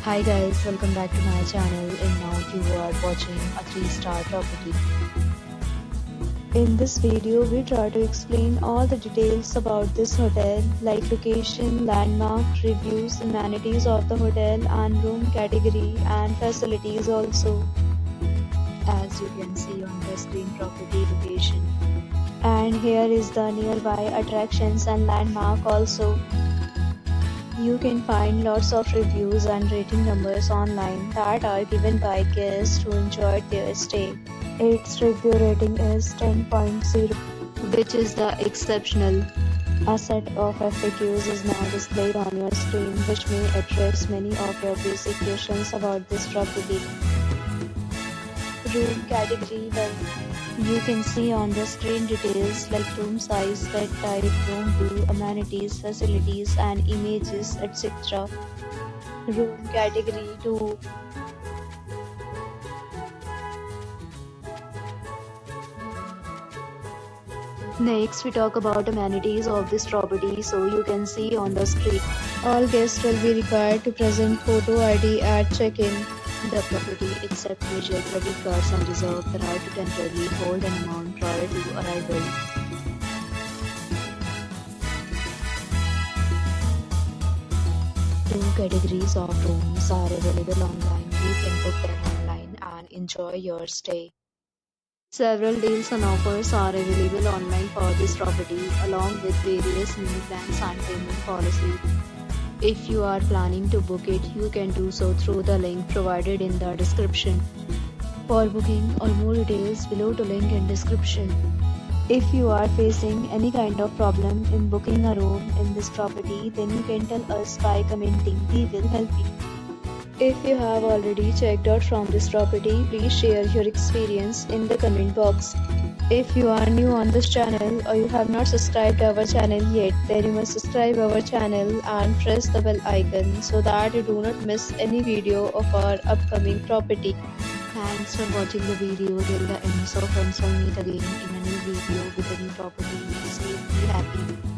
Hi guys, welcome back to my channel and now you are watching a 3-star property. In this video, we try to explain all the details about this hotel like location, landmark, reviews, amenities of the hotel and room category and facilities also. As you can see on the screen, property location. And here is the nearby attractions and landmark also. You can find lots of reviews and rating numbers online that are given by guests who enjoyed their stay. Its review rating is 10.0, which is the exceptional. A set of FAQs is now displayed on your screen, which may address many of your basic questions about this property. Room category 1. You can see on the screen details like room size, bed type, room view, amenities, facilities and images, etc. Room category 2. Next, we talk about amenities of this property. So you can see on the screen. All guests will be required to present photo ID at check-in. The property accepts major credit cards and reserves the right to temporarily hold an amount prior to arrival. Two categories of rooms are available online. You can book them online and enjoy your stay. Several deals and offers are available online for this property, along with various meal plans and payment policies. If you are planning to book it, you can do so through the link provided in the description. For booking or more details, below the link in description. If you are facing any kind of problem in booking a room in this property, then you can tell us by commenting. We will help you. If you have already checked out from this property, please share your experience in the comment box. If you are new on this channel or you have not subscribed our channel yet, then you must subscribe our channel and press the bell icon so that you do not miss any video of our upcoming property. Thanks for watching the video till the end. So friends, will meet again in a new video with a new property. Be safe, be happy.